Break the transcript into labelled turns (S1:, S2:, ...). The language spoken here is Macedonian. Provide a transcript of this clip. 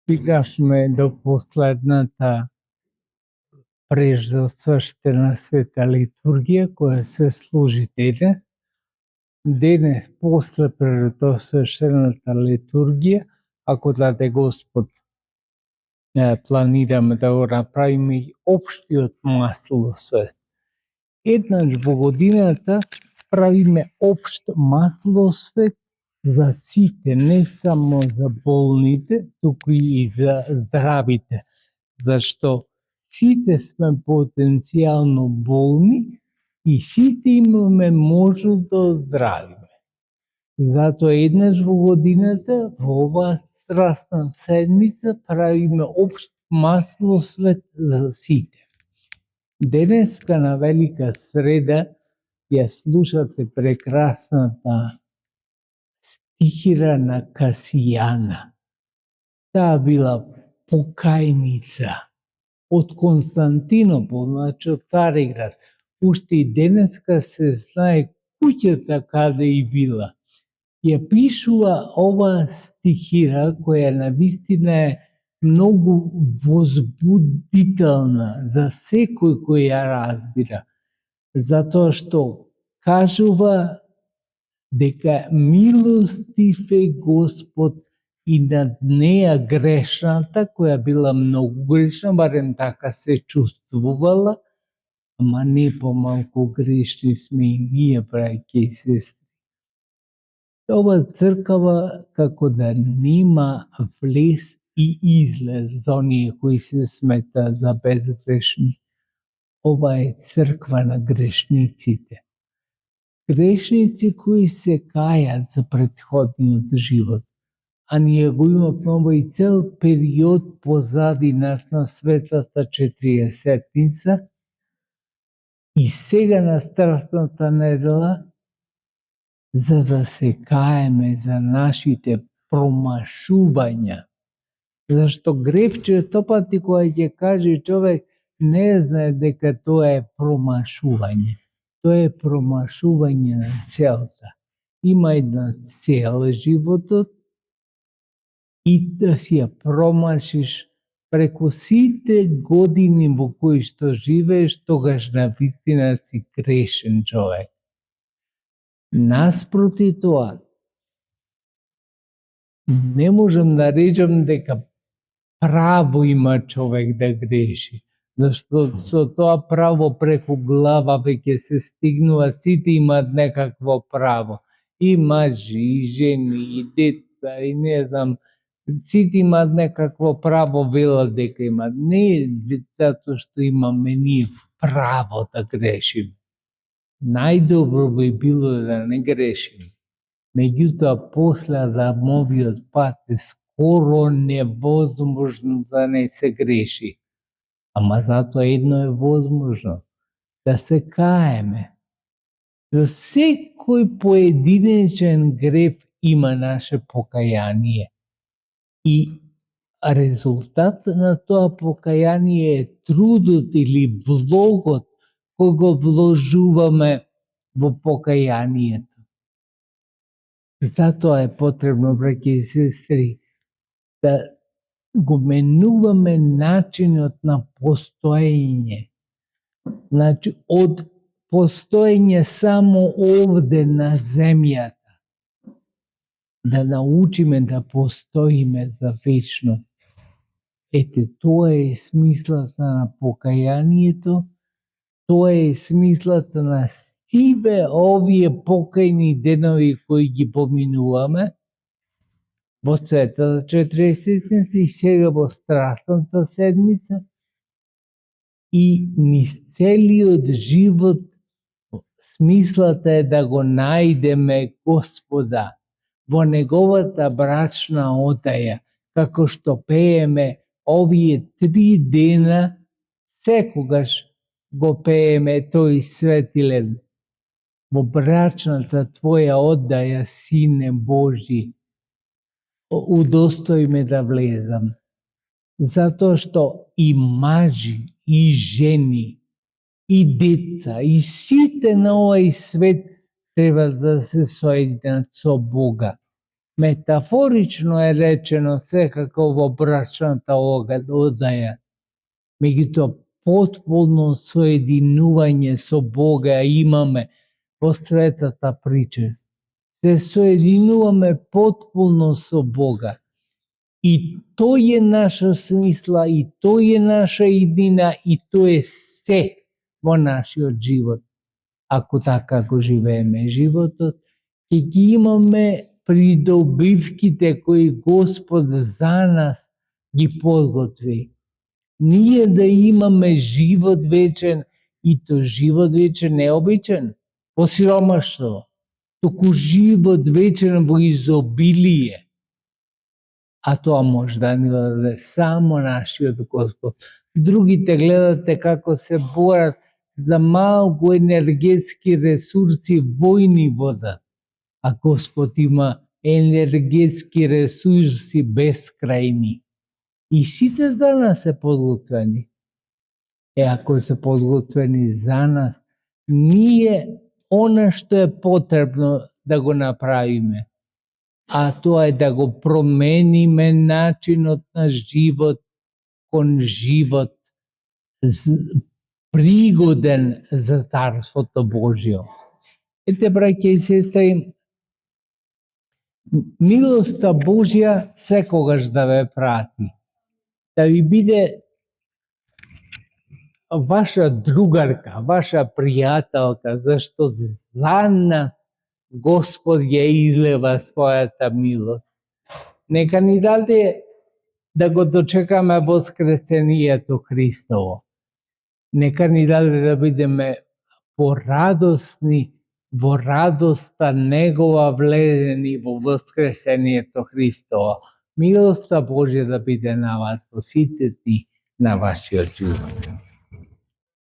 S1: Стигнавме до последната преждосврштена света литургија која се служи денес. Денес после преждосврштената литургија, ако даде Господ, планираме да го направиме и општиот маслосвет. Еднаш во годината правиме општ маслосвет за сите, не само за болните, туку и за здравите, зашто сите сме потенцијално болни и сите имаме можност да оздравиме. Затоа еднаш во годината, во оваа страстна седмица, правиме општ маслосвет за сите. Денеска на Велика среда ја слушате прекрасната стихира на Касијана. Таа била покајница од Константинопол, значи од Цариград. Уште и денеска се знае куќата каде и била. Ја пишува оваа стихира која навистина е многу возбудителна за секој кој ја разбира, затоа што кажува дека милостив е Господ и над неа грешната, која била многу грешна, барем така се чувствувала, ама не помалку грешни сме и ние, браќи и сестри. Ова црква како да нема влез и излез за оние кои се смета за безгрешни. Ова е црква на грешниците. Грешници кои се кајат за претходниот живот. А ние го имавме и цел период позади нас на светлата 40-ница и сега на страстната недела, за да се каеме за нашите промашувања. Зашто гревче топати кога ќе каже човек не знае дека тоа е промашување. Тоа е промашување на целта. Има една цел животот и да си ја промашиш преку сите години во кои што живееш, тогаш навистина си грешен човек. Наспроти тоа, не можам да речам дека право има човек да греши, зашто со тоа право преку глава веќе се стигнува, сите имаат некакво право. И мажи, и жени, и деца, и не знам, сите имаат некакво право, велат дека имаат. Не затоа што имаме ние право да грешиме. Најдобро би било да не грешиме. Меѓутоа, после Адамовиот пат е скоро невозможно да не се греши. Ама затоа едно е возможно, да се каеме. За секој поединечен грев има наше покаяние. И резултат на тоа покаяние е трудот или влогот кој го вложуваме во покајанието. Затоа е потребно, браќи и сестри, да го менуваме начинот на постоење. Значи, од постоење само овде на земјата, да научиме да постоиме за вечност. Ете, тоа е смислата на покајанието, тоа е смислата на сиве овие покајни денови кои ги поминуваме во светата 40-ница и сега во страстната седмица и низ целиот живот смислата е да го најдеме Господа во неговата брачна одеја, како што пееме овие 3 дена, секогаш го пееме тој светилен. Во брачната твоја оддаја, Сине Божи, удостои ме да влезам. Затоа што и мажи, и жени, и деца, и сите на овој свет треба да се соединат со Бога. Метафорично е речено секако во брачната одаја. Меѓутоа, потполно соединување со Бога имаме во светата причест. Се соединуваме потполно со Бога. И тој е наша смисла, и тој е наша иднина, и тој е се во нашиот живот. Ако така го живееме животот, ќе ги имаме придобивките кои Господ за нас ги подготви. Ние да имаме живот вечен, и то живот вечен не обичен во сиромаштво, туку живот вечен во изобилие. А тоа може да ни даде само нашиот Господ. Другите гледате како се борат за малку енергетски ресурси војни водат, а Господ има енергетски ресурси бескрајни. И сите за нас се подготвени. Ако се подготвени за нас, ние она што е потребно да го направиме, а тоа е да го промениме начинот на живот кон живот пригоден за Царството Божјо. Ете, браќа и сестри, милоста Божја секогаш да ве прати, да ви биде ваша другарка, ваша пријателка, зашто за нас Господ ја излева својата милост. Нека ни даде да го дочекаме воскресението Христово. Нека ни даде да бидеме порадосни во радоста Негова влезени во воскресението Христово. Милоста Божја да биде на вас во сите дни на вашиот живот.